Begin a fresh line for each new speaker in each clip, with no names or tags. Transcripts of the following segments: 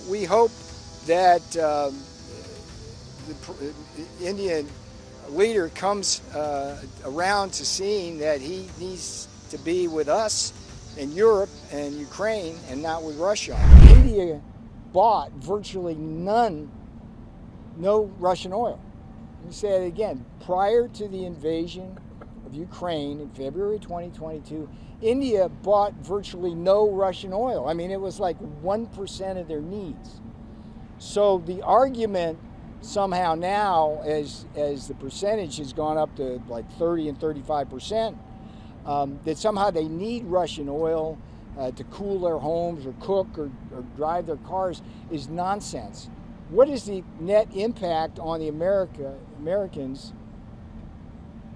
we hope that the Indian leader comes around to seeing that he needs to be with us in Europe and Ukraine and not with Russia. India bought virtually no Russian oil. Let me say it again. Prior to the invasion of Ukraine in February 2022, India bought virtually no Russian oil. I mean, it was like 1% of their needs. So the argument somehow now, as the percentage has gone up to like 30 and 35%, that somehow they need Russian oil to cool their homes or cook or drive their cars is nonsense. What is the net impact on the Americans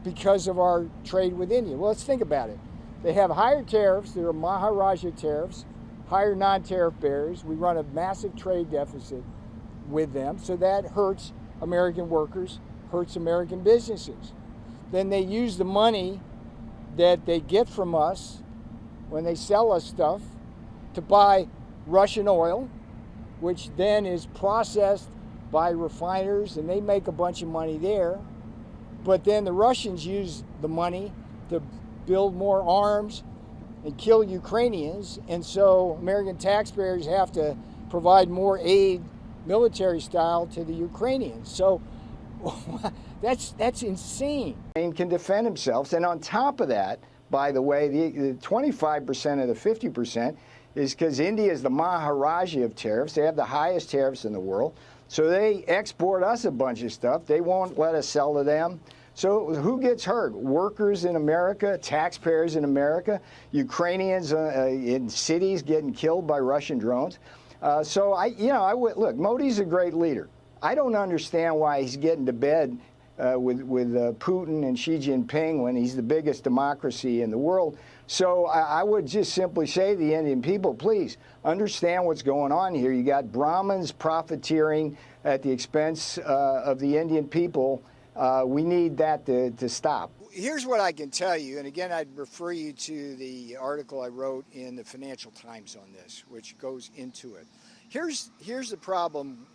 because of our trade with India? Well, let's think about it. They have higher tariffs. There are Maharaja tariffs, higher non-tariff barriers. We run a massive trade deficit with them, so that hurts American workers, hurts American businesses. Then they use the money that they get from us when they sell us stuff to buy Russian oil, which then is processed by refiners, and they make a bunch of money there. But then the Russians use the money to build more arms and kill Ukrainians, and so American taxpayers have to provide more aid, military style, to the Ukrainians. So that's insane. And can defend themselves, and on top of that, by the way, the 25% of the 50% is because India is the Maharaja of tariffs. They have the highest tariffs in the world. So they export us a bunch of stuff. They won't let us sell to them. So who gets hurt? Workers in America, taxpayers in America, Ukrainians in cities getting killed by Russian drones. So I would look. Modi's a great leader. I don't understand why he's getting to bed with Putin and Xi Jinping when he's the biggest democracy in the world. So I would just simply say to the Indian people, please understand what's going on here. You got Brahmins profiteering at the expense of the Indian people. We need that to stop. Here's what I can tell you, and again, I'd refer you to the article I wrote in the Financial Times on this, which goes into it. Here's the problem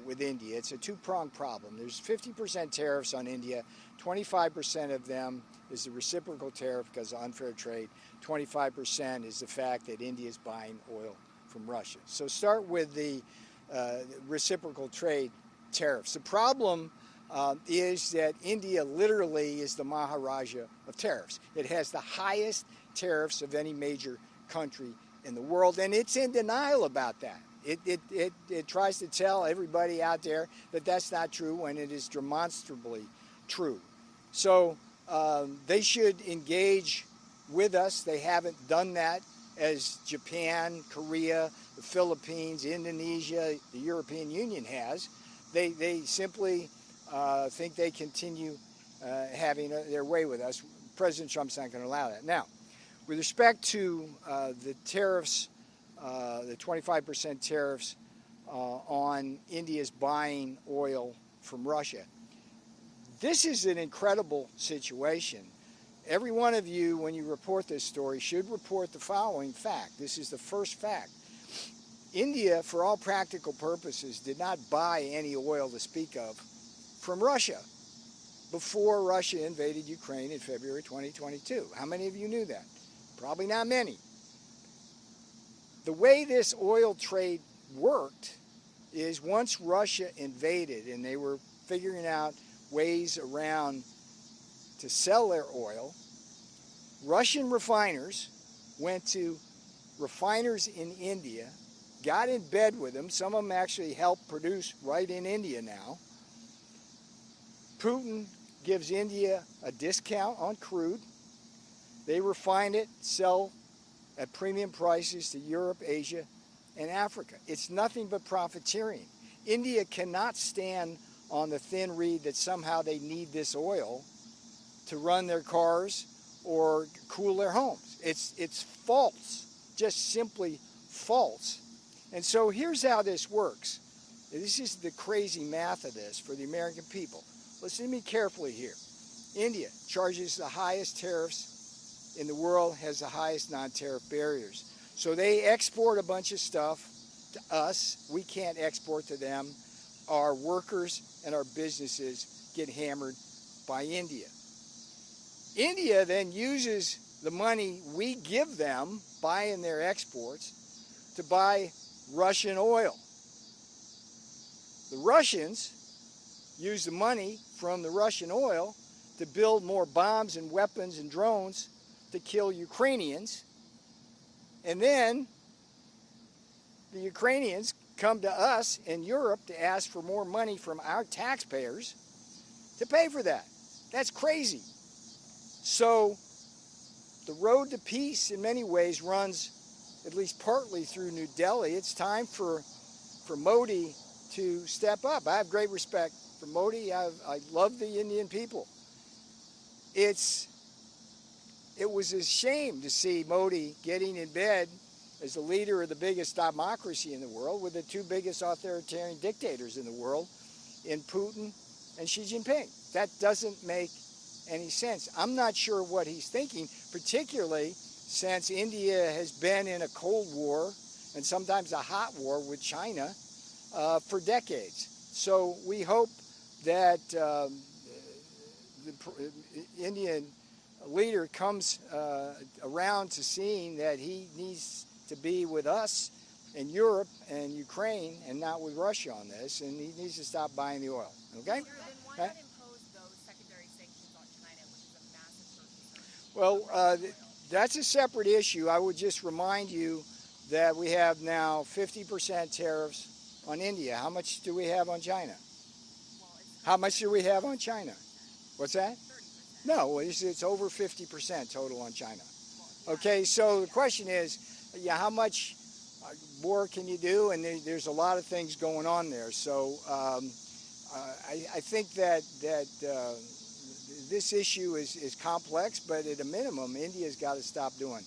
with India. It's a two-pronged problem. There's 50% tariffs on India. 25% of them is the reciprocal tariff because of unfair trade. 25% is the fact that India is buying oil from Russia. So start with the reciprocal trade tariffs. The problem is that India literally is the Maharaja of tariffs. It has the highest tariffs of any major country in the world, and it's in denial about that. It tries to tell everybody out there that that's not true when it is demonstrably true. So they should engage with us. They haven't done that as Japan, Korea, the Philippines, Indonesia, the European Union has. They simply think they continue having their way with us. President Trump's not going to allow that. Now, with respect to the tariffs, the 25% tariffs on India's buying oil from Russia, this is an incredible situation. Every one of you, when you report this story, should report the following fact. This is the first fact. India, for all practical purposes, did not buy any oil to speak of from Russia before Russia invaded Ukraine in February 2022. How many of you knew that? Probably not many. The way this oil trade worked is once Russia invaded and they were figuring out ways around to sell their oil, Russian refiners went to refiners in India, got in bed with them. Some of them actually help produce right in India now. Putin gives India a discount on crude. They refine it, sell at premium prices to Europe, Asia, and Africa. It's nothing but profiteering. India cannot stand on the thin reed that somehow they need this oil to run their cars or cool their homes. It's false, just simply false. And so here's how this works. This is the crazy math of this for the American people. Listen to me carefully here. India charges the highest tariffs in the world, has the highest non-tariff barriers. So they export a bunch of stuff to us, we can't export to them. Our workers and our businesses get hammered by India. India then uses the money we give them buying their exports to buy Russian oil. The Russians use the money from the Russian oil to build more bombs and weapons and drones to kill Ukrainians. And then the Ukrainians come to us in Europe to ask for more money from our taxpayers to pay for that. That's crazy. So the road to peace in many ways runs at least partly through New Delhi. It's time for Modi to step up. I have great respect for Modi. I love the Indian people. It was a shame to see Modi getting in bed as the leader of the biggest democracy in the world with the two biggest authoritarian dictators in the world, in Putin and Xi Jinping. That doesn't make any sense. I'm not sure what he's thinking, particularly since India has been in a Cold War and sometimes a hot war with China for decades. So we hope that the Indian leader comes around to seeing that he needs to be with us in Europe and Ukraine and not with Russia on this, and he needs to stop buying the oil. Okay?
Then why not impose those secondary sanctions on China, which is a massive purchaser?
Well, that's a separate issue. I would just remind you that we have now 50% tariffs on India. How much do we have on China? How much do we have on China? What's that?
30%.
No, it's over 50% total on China. Okay, so the question is, yeah, how much more can you do? And there's a lot of things going on there. So I think that this issue is complex, but at a minimum, India's got to stop doing.